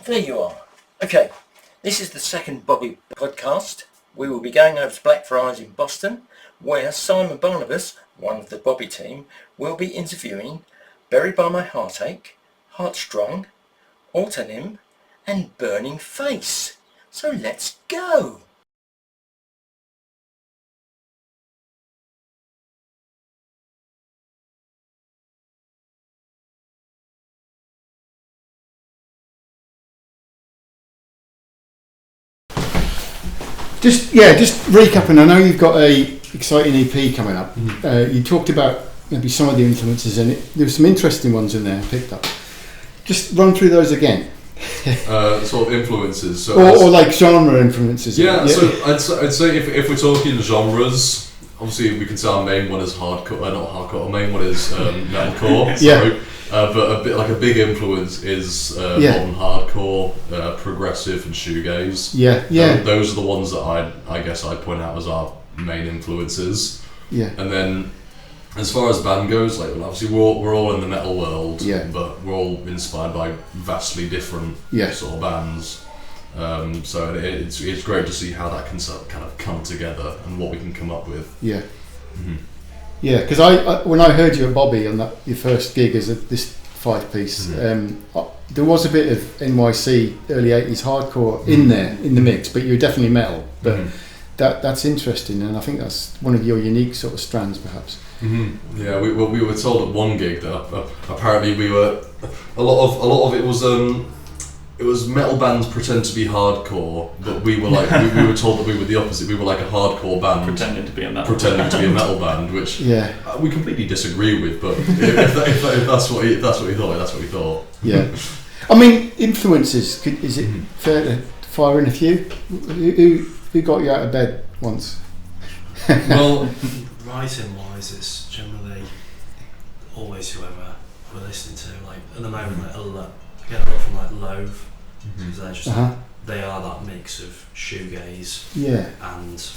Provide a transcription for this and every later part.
there you are. Okay, this is the second BOBI podcast. We will be going over to Blackfriars in Boston, where Simon Barnabus, one of the BOBI team, will be interviewing Buried by My Heartache, Heartstrung, Autonym, and Burning Face. So let's go! Just recapping. I know you've got a exciting EP coming up. You talked about maybe some of the influences, and there were some interesting ones in there I picked up. Just run through those again. Sort of influences, so or like genre influences. Yeah. So I'd say if we're talking genres, obviously we can say our main one is hardcore. Not hardcore. Our main one is metalcore. Yeah. But a big influence is modern hardcore, progressive, and shoegaze. Yeah. Those are the ones that I guess I'd point out as our main influences. Yeah. And then, as far as band goes, like obviously we're all in the metal world. Yeah. But we're all inspired by vastly different sort of bands. So it's great to see how that can sort of kind of come together and what we can come up with. Yeah. Mm-hmm. Yeah, because I when I heard you at BOBI on your first gig as this 5-piece, there was a bit of NYC early 80s hardcore in there in the mix, but you were definitely metal. But that's interesting, and I think that's one of your unique sort of strands, perhaps. Mm-hmm. Yeah, we were told at one gig that apparently we were a lot of it was metal bands pretend to be hardcore, but we were like we were told that we were the opposite. We were like a hardcore band pretending to be a metal band, which we completely disagree with. But if that's what we thought, that's what we thought. Yeah, I mean, influences. Is it fair to fire in a few? Who got you out of bed once? Well, writing wise, it's generally always whoever we're listening to. Like at the moment, I get a lot from like Loathe, because they're just they are that mix of shoegaze and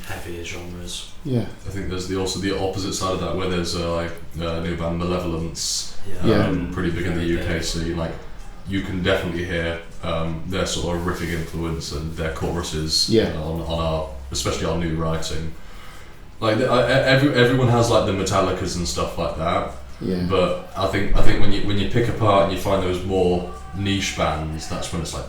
heavier genres. Yeah, I think there's also the opposite side of that, where there's new band Malevolence, pretty big in the UK. So you can definitely hear their sort of riffing influence and their choruses on our, especially our new writing. Like everyone has like the Metallicas and stuff like that. Yeah. But I think when you pick apart and you find those more niche bands, that's when it's like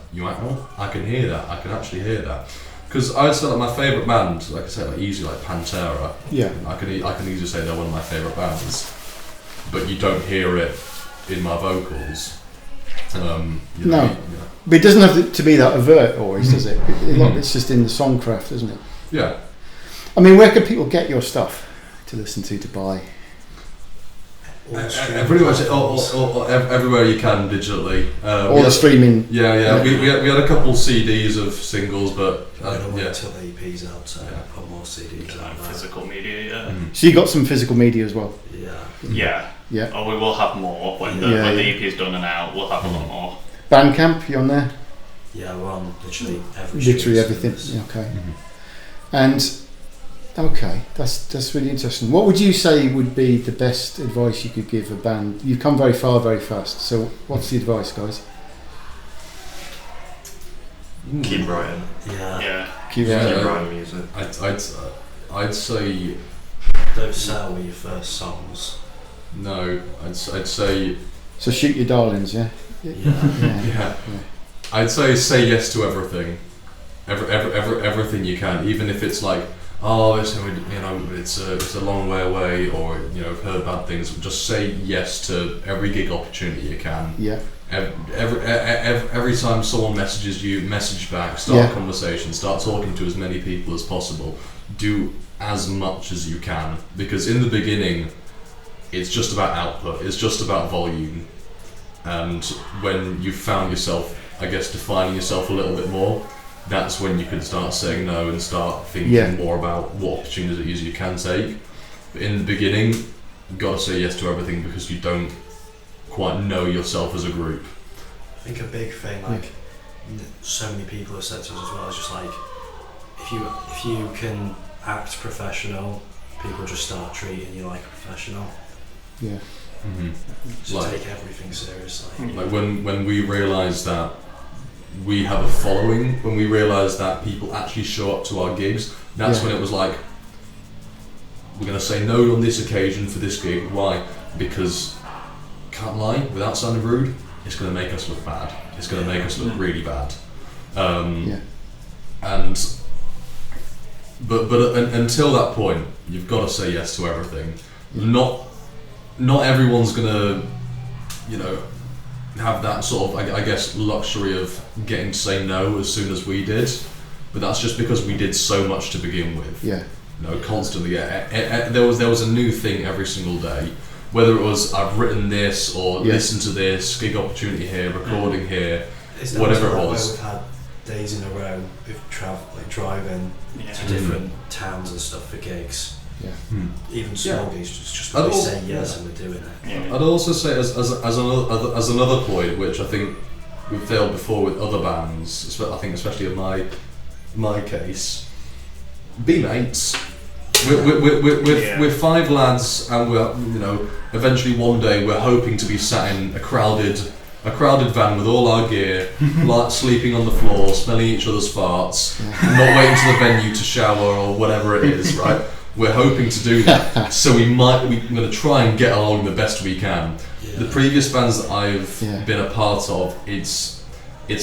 I can hear that. I can actually hear that. Because I'd say like my favourite band, like I said, like easily like Pantera. Yeah. I can easily say they're one of my favourite bands, but you don't hear it in my vocals. No, but it doesn't have to be that overt always, does it? It's just in the songcraft, isn't it? Yeah. I mean, where can people get your stuff to listen to buy? Pretty much everywhere you can digitally. All the streaming. Yeah. We had a couple CDs of singles, but until the EP's out, so put more CDs out. Physical media, So you got some physical media as well. Yeah. Oh, we will have more when the EP is done and out. We'll have a lot more. Bandcamp, you on there? Yeah, we're on literally everything. Yeah, okay. And. Okay, that's really interesting. What would you say would be the best advice you could give a band? You've come very far, very fast. So, what's the advice, guys? Keep writing. Keep writing music. I'd say. Don't settle with your first songs. No, I'd say. So shoot your darlings, yeah. Yeah. I'd say yes to everything. Everything you can, even if it's like. Oh, it's a long way away, or I've heard bad things. Just say yes to every gig opportunity you can. Yeah. Every time someone messages you, message back, start a conversation, start talking to as many people as possible. Do as much as you can, because in the beginning, it's just about output. It's just about volume, and when you've found yourself, I guess, defining yourself a little bit more. That's when you can start saying no and start thinking more about what opportunities you can take. But in the beginning, you've got to say yes to everything, because you don't quite know yourself as a group. I think a big thing, like so many people have said to us as well, is just like if you can act professional, people just start treating you like a professional. Yeah. So take everything seriously. Like when we realised that we have a following, when we realise that people actually show up to our gigs, that's when it was like, we're going to say no on this occasion for this gig. Why? Because, can't lie, without sounding rude, it's going to make us look bad. It's going to make us look really bad. But until that point, you've got to say yes to everything. Not everyone's going to, have that sort of, I guess, luxury of getting to say no as soon as we did. But that's just because we did so much to begin with. Yeah. Constantly. There was a new thing every single day. Whether it was I've written this or listen to this, gig opportunity here, recording here, whatever it was. We've had days in a row of driving to different towns and stuff for gigs. Yeah. Even small gigs, just when we say yes and we're doing it. Yeah. I'd also say as another point, which I think we've failed before with other bands, I think especially in my case, be mates. We're 5 lads, and we're eventually one day we're hoping to be sat in a crowded van with all our gear, like sleeping on the floor, smelling each other's farts, not waiting to the venue to shower or whatever it is, right? We're hoping to do that, so we're going to try and get along the best we can. Yeah. The previous bands that I've been a part of, it's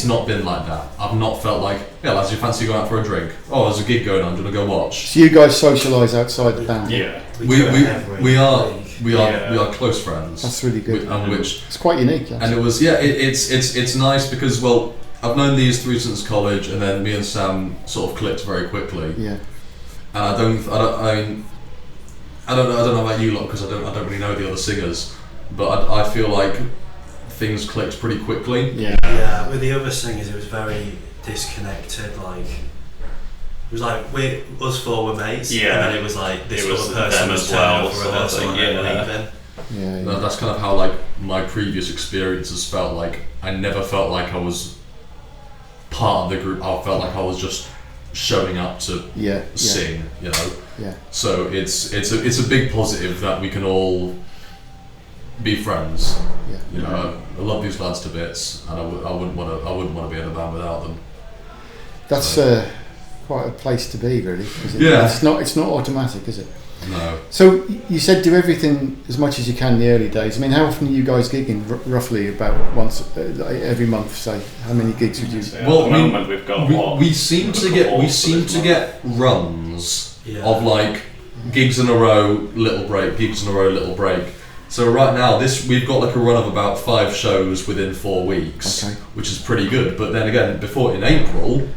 not been like that. I've not felt like, lads, you fancy going out for a drink? Oh, there's a gig going on, do you want to go watch? So you guys socialise outside the band? Yeah. We are close friends. That's really good. Which it's quite unique. Actually. And it was it's nice because I've known these 3 since college, and then me and Sam sort of clicked very quickly. Yeah. And I don't know about you lot because I don't really know the other singers, but I feel like things clicked pretty quickly. Yeah. With the other singers, it was very disconnected. Like it was like us 4 were mates, and then it was like this other person was turning up for rehearsal and leaving. Yeah. That's kind of how like my previous experiences felt. Like I never felt like I was part of the group. I felt like I was just showing up to sing, So it's a big positive that we can all be friends. I love these lads to bits, and I wouldn't want to be in a band without them. That's quite a place to be, really. It's not automatic, is it? No. So you said do everything as much as you can in the early days. I mean, how often are you guys gigging? Roughly about once every month. Say, how many gigs would you? Well, at the moment we've got we seem to get runs of like gigs in a row, little break, gigs in a row, little break. So right now we've got like a run of about 5 shows within 4 weeks, which is pretty good. But then again, before in April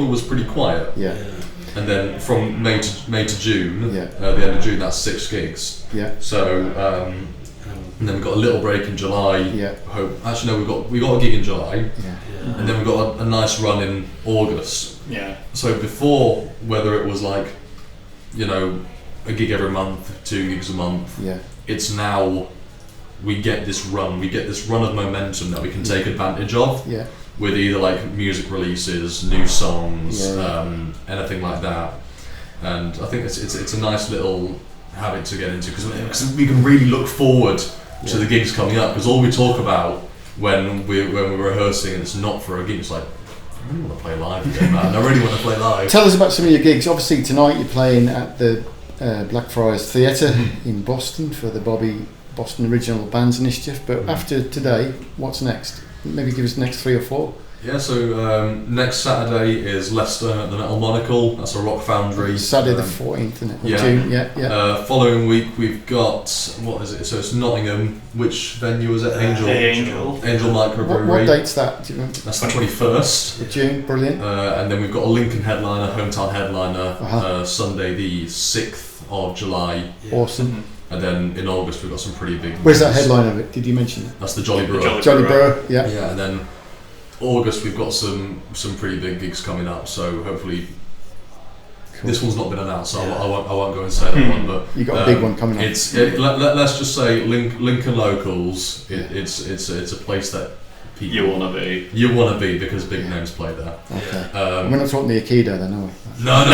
was pretty quiet. Yeah. And then from May to June, the end of June, that's 6 gigs. Yeah. So and then we've got a little break in July. Yeah. Actually, no, we got a gig in July. Yeah. And then we've got a nice run in August. Yeah. So before, whether it was like, a gig every month, 2 gigs a month. Yeah. It's now we get this run of momentum that we can take advantage of. Yeah. With either like music releases, new songs, anything like that, and I think it's a nice little habit to get into because we can really look forward to the gigs coming up. Because all we talk about when we're rehearsing and it's not for a gig, it's like I really want to play live again, man. I really want to play live. Tell us about some of your gigs. Obviously tonight you're playing at the Blackfriars Theatre in Boston for the BOBI Boston Original Bands Initiative. But after today, what's next? Maybe give us the next 3 or 4. Yeah, so next Saturday is Leicester at the Metal Monocle. That's a Rock Foundry. Saturday the 14th, isn't it? June, following week we've got, what is it? So it's Nottingham. Which venue is it? Angel Microbrewery. What date's that? Do you remember? That's the 21st of June. Brilliant. And then we've got a Lincoln headliner, hometown headliner, Sunday the 6th of July. Yeah. Awesome. And then in August we've got some pretty big. Where's that headline of it? Did you mention it? That's the Jolly Brewer. Jolly Brewer, yeah. Yeah, and then August we've got some pretty big gigs coming up. So hopefully, this one's not been announced, so I won't go and say that one. But you got a big one coming up. Let's just say Lincoln Locals. It's a place that people you want to be because big names play there. Okay. We're not talking the Aikido then, are we? No.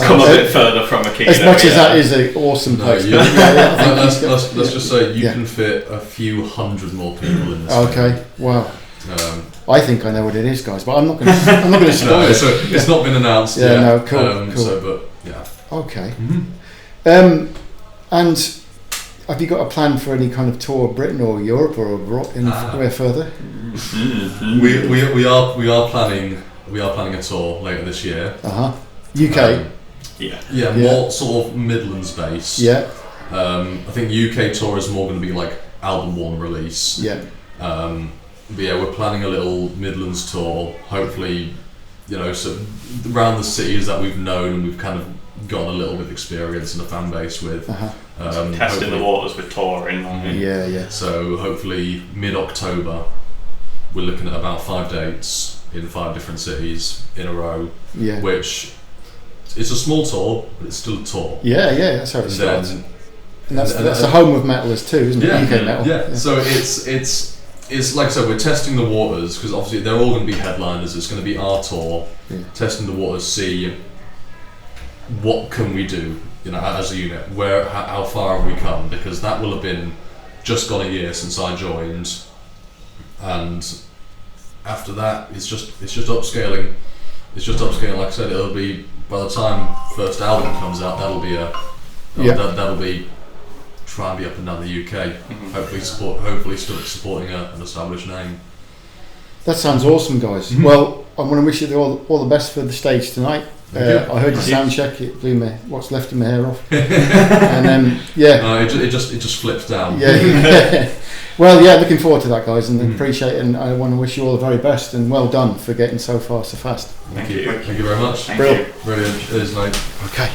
Come a bit further from Aikido. As much as that is an awesome place. Let's just say you can fit a few hundred more people in this. Okay. Wow. I think I know what it is, guys, but I'm not going to spoil it. So it's not been announced yet. No, cool. So, but yeah. Okay. Mm-hmm. And have you got a plan for any kind of tour of Britain or Europe or anywhere further? We are planning a tour later this year. UK. More sort of Midlands based. Yeah. I think UK tour is more going to be like album 1 release. Yeah. But yeah, we're planning a little Midlands tour. Hopefully, so around the cities that we've known and we've kind of gotten a little bit of experience in the fan base with. Testing the waters with touring. Yeah. So hopefully mid-October, we're looking at about 5 dates in 5 different cities in a row. Yeah. Which it's a small tour, but it's still a tour. Yeah. That's how it starts. And that's the home of metalers too, isn't it? UK metal. Yeah. So it's like I said, we're testing the waters because obviously they're all going to be headliners. It's going to be our tour, testing the waters, see what can we do, as a unit. How far have we come? Because that will have been just gone a year since I joined, and after that, it's just upscaling. It's just upscaling. Like I said, it'll be by the time first album comes out, that'll be try and be up and down the UK. Hopefully still supporting an established name. That sounds awesome, guys. Well, I want to wish you all the best for the stage tonight. I heard your sound check; it blew what's left of my hair off. And then it just flips down. Yeah. Well, looking forward to that, guys, and appreciate it. And I want to wish you all the very best and well done for getting so far so fast. Thank you very much. Thank you. Brilliant. Cheers, mate. Okay.